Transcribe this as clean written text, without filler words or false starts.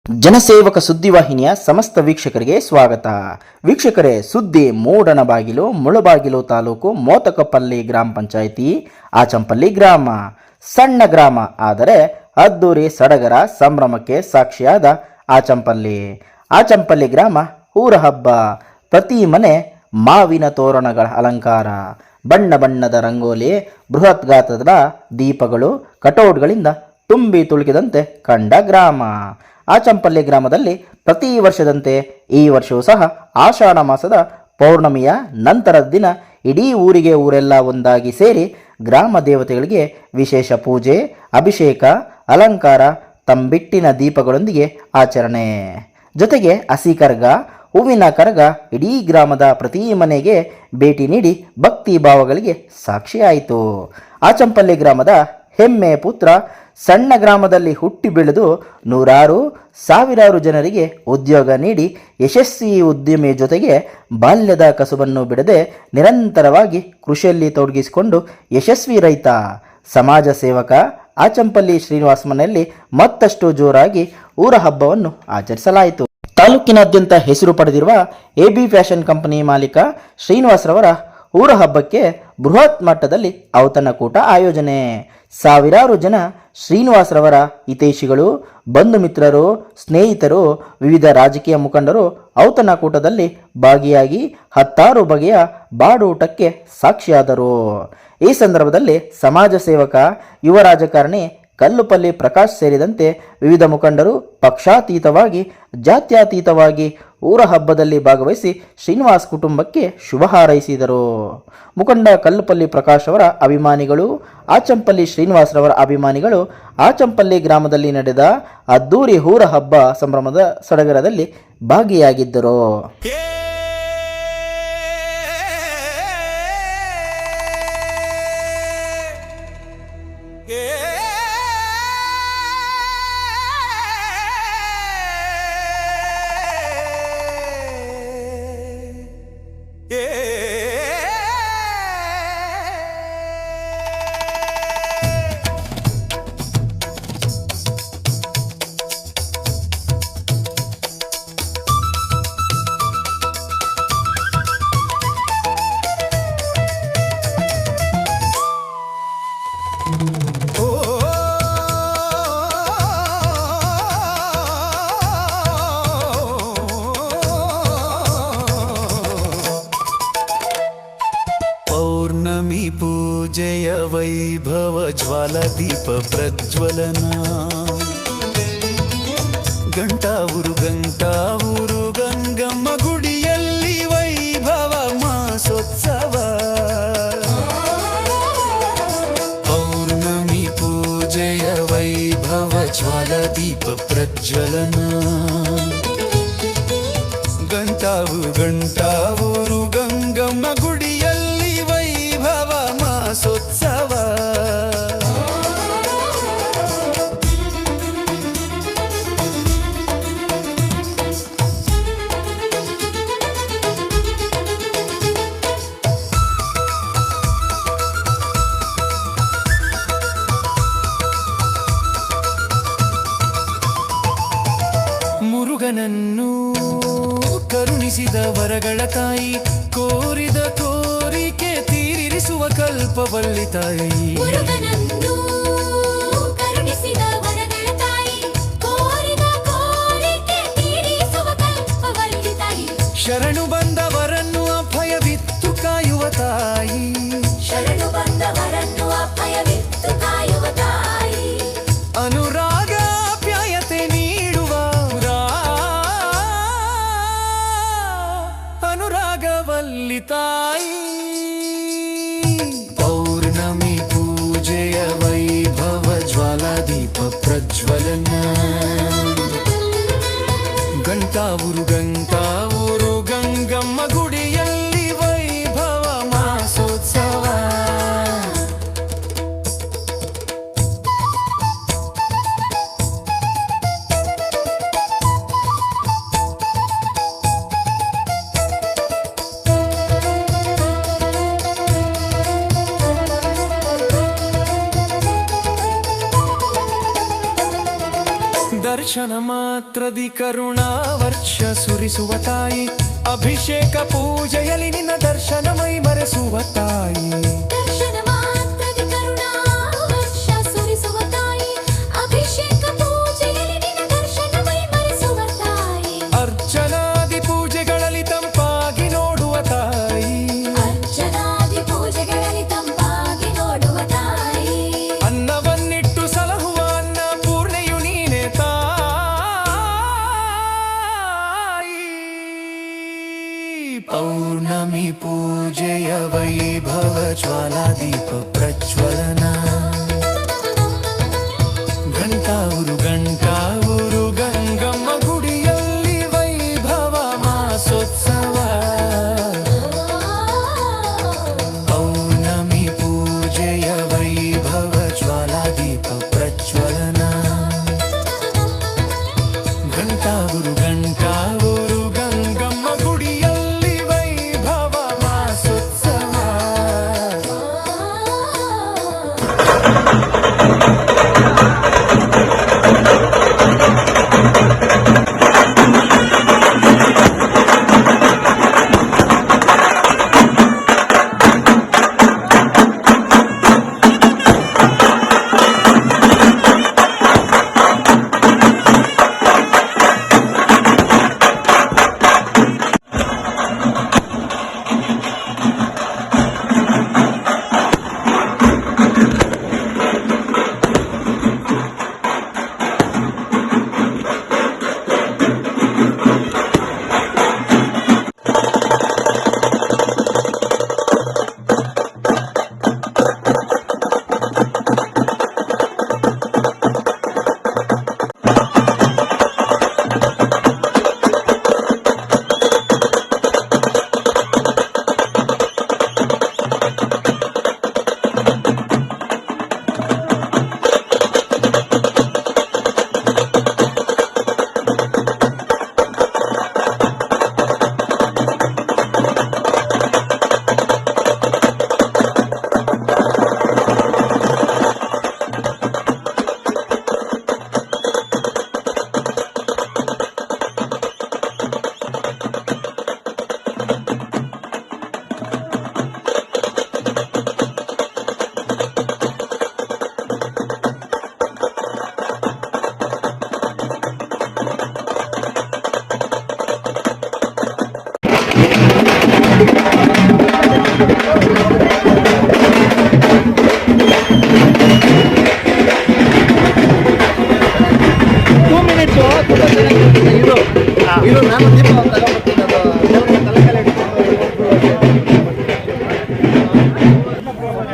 ಜನಸೇವಕ ಸುದ್ದಿವಾಹಿನಿಯ ಸಮಸ್ತ ವೀಕ್ಷಕರಿಗೆ ಸ್ವಾಗತ. ವೀಕ್ಷಕರೇ, ಸುದ್ದಿ ಮೂಡಣಬಾಗಿಲು ಮುಳಬಾಗಿಲು ತಾಲೂಕು ಮೋತಕಪಲ್ಲಿ ಗ್ರಾಮ ಪಂಚಾಯಿತಿ ಆಚಂಪಲ್ಲಿ ಗ್ರಾಮ. ಸಣ್ಣ ಗ್ರಾಮ ಆದರೆ ಅದ್ದೂರಿ ಸಡಗರ ಸಂಭ್ರಮಕ್ಕೆ ಸಾಕ್ಷಿಯಾದ ಆಚಂಪಲ್ಲಿ ಗ್ರಾಮ ಊರ ಹಬ್ಬ. ಪ್ರತಿ ಮನೆ ಮಾವಿನ ತೋರಣಗಳ ಅಲಂಕಾರ, ಬಣ್ಣ ಬಣ್ಣದ ರಂಗೋಲಿ, ಬೃಹತ್ ಗಾತ್ರದ ದೀಪಗಳು, ಕಟೌಟ್ಗಳಿಂದ ತುಂಬಿ ತುಳುಕಿದಂತೆ ಕಂಡ ಗ್ರಾಮ. ಆಚಂಪಲ್ಲಿ ಗ್ರಾಮದಲ್ಲಿ ಪ್ರತಿ ವರ್ಷದಂತೆ ಈ ವರ್ಷವೂ ಸಹ ಆಷಾಢ ಮಾಸದ ಪೌರ್ಣಮಿಯ ನಂತರದ ದಿನ ಇಡೀ ಊರೆಲ್ಲ ಒಂದಾಗಿ ಸೇರಿ ಗ್ರಾಮ ದೇವತೆಗಳಿಗೆ ವಿಶೇಷ ಪೂಜೆ, ಅಭಿಷೇಕ, ಅಲಂಕಾರ, ತಂಬಿಟ್ಟಿನ ದೀಪಗಳೊಂದಿಗೆ ಆಚರಣೆ. ಜೊತೆಗೆ ಹಸಿ ಕರಗ, ಹೂವಿನ ಕರಗ ಇಡೀ ಗ್ರಾಮದ ಪ್ರತಿ ಮನೆಗೆ ಭೇಟಿ ನೀಡಿ ಭಕ್ತಿ ಭಾವಗಳಿಗೆ ಸಾಕ್ಷಿಯಾಯಿತು. ಆಚಂಪಲ್ಲಿ ಗ್ರಾಮದ ಹೆಮ್ಮೆ ಪುತ್ರ ಸಣ್ಣ ಗ್ರಾಮದಲ್ಲಿ ಹುಟ್ಟಿ ಬೆಳೆದು ಸಾವಿರಾರು ಜನರಿಗೆ ಉದ್ಯೋಗ ನೀಡಿ ಯಶಸ್ವಿ ಉದ್ಯಮಿ ಜೊತೆಗೆ ಬಾಲ್ಯದ ಕಸುಬನ್ನು ಬಿಡದೆ ನಿರಂತರವಾಗಿ ಕೃಷಿಯಲ್ಲಿ ತೊಡಗಿಸಿಕೊಂಡು ಯಶಸ್ವಿ ರೈತ, ಸಮಾಜ ಸೇವಕ ಆಚಂಪಲ್ಲಿ ಶ್ರೀನಿವಾಸ್ ಮನೆಯಲ್ಲಿ ಮತ್ತಷ್ಟು ಜೋರಾಗಿ ಊರ ಹಬ್ಬವನ್ನು ಆಚರಿಸಲಾಯಿತು. ತಾಲೂಕಿನಾದ್ಯಂತ ಹೆಸರು ಪಡೆದಿರುವ AB ಫ್ಯಾಷನ್ ಕಂಪನಿ ಮಾಲೀಕ ಶ್ರೀನಿವಾಸ್ರವರ ಊರ ಹಬ್ಬಕ್ಕೆ ಬೃಹತ್ ಮಟ್ಟದಲ್ಲಿ ಔತಣಕೂಟ ಆಯೋಜನೆ. ಸಾವಿರಾರು ಜನ ಶ್ರೀನಿವಾಸ್ರವರ ಹಿತೈಷಿಗಳು, ಬಂಧು ಮಿತ್ರರು, ಸ್ನೇಹಿತರು, ವಿವಿಧ ರಾಜಕೀಯ ಮುಖಂಡರು ಔತಣಕೂಟದಲ್ಲಿ ಭಾಗಿಯಾಗಿ ಹತ್ತಾರು ಬಗೆಯ ಬಾಡೂಟಕ್ಕೆ ಸಾಕ್ಷಿಯಾದರು. ಈ ಸಂದರ್ಭದಲ್ಲಿ ಸಮಾಜ ಸೇವಕ, ಯುವ ರಾಜಕಾರಣಿ ಕಲ್ಲುಪಲ್ಲಿ ಪ್ರಕಾಶ್ ಸೇರಿದಂತೆ ವಿವಿಧ ಮುಖಂಡರು ಪಕ್ಷಾತೀತವಾಗಿ ಜಾತ್ಯತೀತವಾಗಿ ಊರ ಹಬ್ಬದಲ್ಲಿ ಭಾಗವಹಿಸಿ ಶ್ರೀನಿವಾಸ್ ಕುಟುಂಬಕ್ಕೆ ಶುಭ ಹಾರೈಸಿದರು. ಮುಖಂಡ ಕಲ್ಲುಪಲ್ಲಿ ಪ್ರಕಾಶ್ ಅವರ ಅಭಿಮಾನಿಗಳು, ಆಚಂಪಲ್ಲಿ ಶ್ರೀನಿವಾಸ್ರವರ ಅಭಿಮಾನಿಗಳು ಆಚಂಪಲ್ಲಿ ಗ್ರಾಮದಲ್ಲಿ ನಡೆದ ಅದ್ದೂರಿ ಊರ ಹಬ್ಬ ಸಂಭ್ರಮದ ಸಡಗರದಲ್ಲಿ ಭಾಗಿಯಾಗಿದ್ದರು. ಪೌರ್ಣಮಿ ಪೂಜೆಯ ವೈಭವ ಜ್ವಾಲ ದೀಪ ಪ್ರಜ್ವಲನ, ಗಂಟಾವೂರು ಗಂಗಮ್ಮ ಗುಡಿಯಲ್ಲಿ ವೈಭವ ಮಾಸೋತ್ಸವ. ಪೌರ್ಣಮಿ ಪೂಜೆಯ ವೈಭವ ಜ್ವಾಲ ದೀಪ ಪ್ರಜ್ವಲನ, ಗಂಟಾವೂರು ಗಂಗಮ್ಮ ಗುಡಿಯಲ್ಲಿ ವೈಭವ ಮಾಸೋತ್ಸವ. ಮುರುಗನನ್ನು ಕರುಣಿಸಿದ ವರಗಳ ತಾಯಿ, ಕೋರಿದ ಕೋರಿಕೆ ತೀರಿಸುವ ಕಲ್ಪವಲ್ಲಿ ತಾಯಿ. ಶರಣು ಬಂದವರನ್ನು ಅಭಯವಿತ್ತು ಕಾಯುವ ತಾಯಿ, ಅನುರಾಗ ಆಪ್ಯಾಯತೆ ನೀಡುವ ಅನುರಾಗವಲ್ಲಿ ತಾಯಿ. ಪೌರ್ಣಮಿ ಪೂಜೆಯ ವೈಭವ ಜ್ವಾಲ ದೀಪ ಪ್ರಜ್ವಲನ, ಗಂಟಾವೂರು ಗಂಗಮ್ಮ ಗುಡಿಯಲ್ಲಿ ವೈಭವ ಮಾಸೋತ್ಸವ. ದರ್ಶನ ಮಾಡಿ ಮಾತ್ರದಿ ಕರುಣಾ ವರ್ಷ ಸುರಿಸುವ ತಾಯಿ ಅಭಿಷೇಕ ಪೂಜೆಯಲ್ಲಿ ನಿನ್ನ ದರ್ಶನ ಮೈ ಮರೆಸುವ ತಾಯಿ ದರ್ಶನ ಮಾತ್ರದಿ ಕರುಣಾ ವರ್ಷ ಸುರಿಸುವ ತಾಯಿ ಅಭಿಷೇಕ ಪೂಜೆಯಲ್ಲಿ ನಿನ್ನ ದರ್ಶನ ಮೈ ಮರೆಸುವ ತಾಯಿ ಅರ್ಚನಾದಿ ಪೂಜೆಗಳಲ್ಲಿ ತಂಪಾಗಿ ನೋಡುವ ತಾಯಿ ಅರ್ಚನಾದಿ ಪೂಜೆಗಳಲ್ಲಿ ತಂಪಾಗಿ ನೋಡುವ ತಾಯಿ ಅನ್ನವನ್ನಿಟ್ಟು ಸಲಹುವ ಅನ್ನ ಪೂರ್ಣೆಯು ನೀನೆ ತಾಯಿ ಪೌರ್ಣಮಿ ಪೂಜೆಯ ವೈಭವ ಜ್ವಾಲಾ ದೀಪ ಪ್ರಜ್ವಲನ ಗಂಟಾವೂರು ಗಂಗಮ್ಮ ಗುಡಿಯಲ್ಲಿ ವೈಭವ ಮಾಸೋತ್ಸವ ಪೌರ್ಣಮಿ ಪೂಜೆಯ ವೈಭವ ಜ್ವಾಲಾ ದೀಪ ಪ್ರಜ್ವಲನ ಗಂಟಾವೂರು ಗಂಗಮ್ಮ ಗುಡಿಯಲ್ಲಿ ವೈಭವ ಮಾಸೋತ್ಸವ ಇದು ನಾನು ದೀಪ ತಗೊಂಡ್ಬರ್ತೀನಿ.